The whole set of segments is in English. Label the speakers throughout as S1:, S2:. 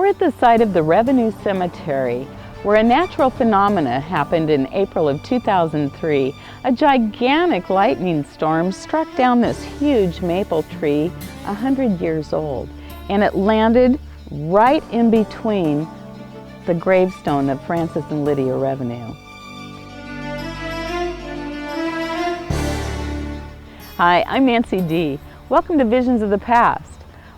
S1: We're at the site of the Revenue Cemetery, where a natural phenomena happened in April of 2003. A gigantic lightning storm struck down this huge maple tree, 100 years old, and it landed right in between the gravestone of Francis and Lydia Revenue. Hi, I'm Nancy D. Welcome to Visions of the Past.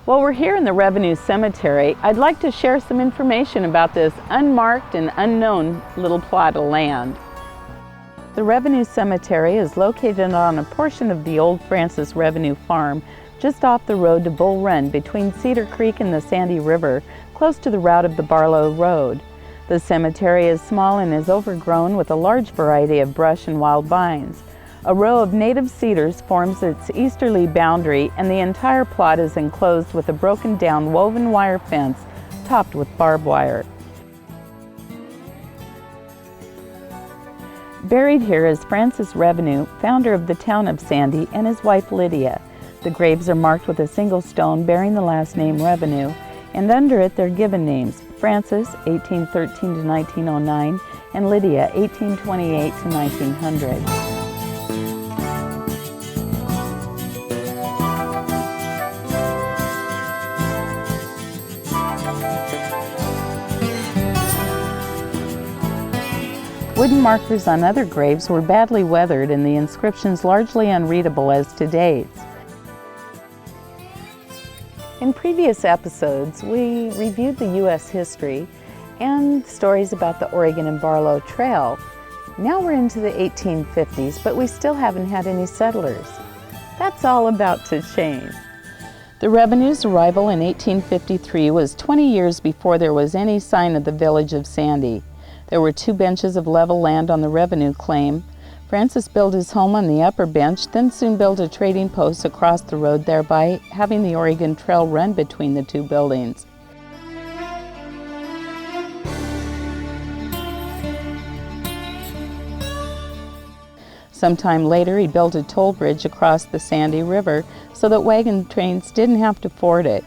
S1: While we're here in the Revenue Cemetery, I'd like to share some information about this unmarked and unknown little plot of land. The Revenue Cemetery is located on a portion of the old Francis Revenue farm just off the road to Bull Run between Cedar Creek and the Sandy River, close to the route of the Barlow Road. The cemetery is small and is overgrown with a large variety of brush and wild vines. A row of native cedars forms its easterly boundary, and the entire plot is enclosed with a broken down woven wire fence topped with barbed wire. Buried here is Francis Revenue, founder of the town of Sandy, and his wife Lydia. The graves are marked with a single stone bearing the last name Revenue, and under it their given names: Francis, 1813 to 1909, and Lydia, 1828 to 1900. Wooden markers on other graves were badly weathered and the inscriptions largely unreadable as to dates. In previous episodes, we reviewed the U.S. history and stories about the Oregon and Barlow Trail. Now we're into the 1850s, but we still haven't had any settlers. That's all about to change. The Revenue's arrival in 1853 was 20 years before there was any sign of the village of Sandy. There were 2 benches of level land on the Revenue claim. Francis built his home on the upper bench, then soon built a trading post across the road, thereby having the Oregon Trail run between the 2 buildings. Sometime later, he built a toll bridge across the Sandy River so that wagon trains didn't have to ford it.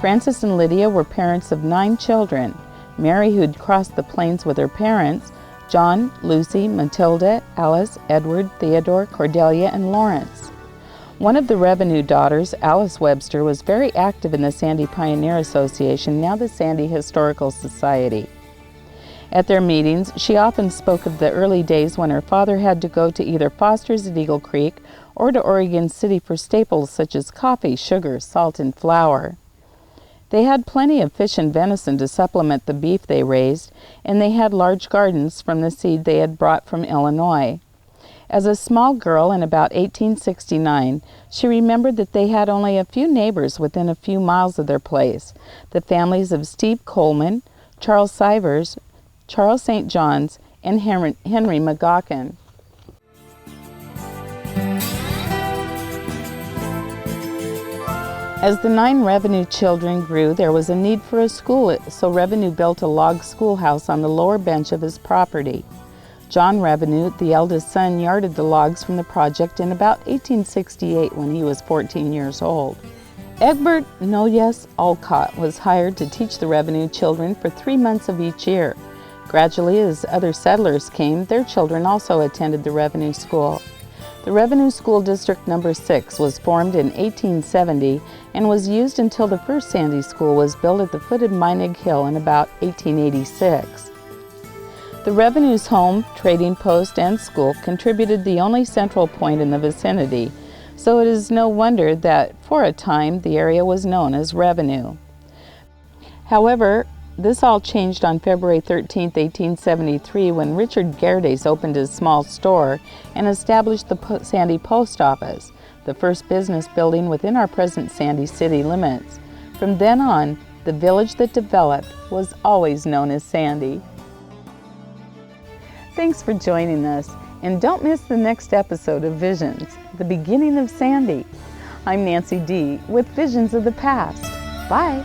S1: Francis and Lydia were parents of 9 children: Mary, who'd crossed the plains with her parents, John, Lucy, Matilda, Alice, Edward, Theodore, Cordelia, and Lawrence. One of the Revenue daughters, Alice Webster, was very active in the Sandy Pioneer Association, now the Sandy Historical Society. At their meetings, she often spoke of the early days when her father had to go to either Foster's at Eagle Creek or to Oregon City for staples such as coffee, sugar, salt, and flour. They had plenty of fish and venison to supplement the beef they raised, and they had large gardens from the seed they had brought from Illinois. As a small girl in about 1869, she remembered that they had only a few neighbors within a few miles of their place: the families of Steve Coleman, Charles Sivers, Charles St. John's, and Henry McGawkin. As the 9 Revenue children grew, there was a need for a school, so Revenue built a log schoolhouse on the lower bench of his property. John Revenue, the eldest son, yarded the logs from the project in about 1868 when he was 14 years old. Egbert Noyes Olcott was hired to teach the Revenue children for 3 months of each year. Gradually, as other settlers came, their children also attended the Revenue school. The Revenue School District No. 6 was formed in 1870 and was used until the first Sandy School was built at the foot of Meinig Hill in about 1886. The Revenue's home, trading post, and school contributed the only central point in the vicinity, so it is no wonder that, for a time, the area was known as Revenue. However, this all changed on February 13, 1873, when Richard Gerdes opened his small store and established the Sandy Post Office, the first business building within our present Sandy city limits. From then on, the village that developed was always known as Sandy. Thanks for joining us, and don't miss the next episode of Visions, the beginning of Sandy. I'm Nancy D. with Visions of the Past. Bye.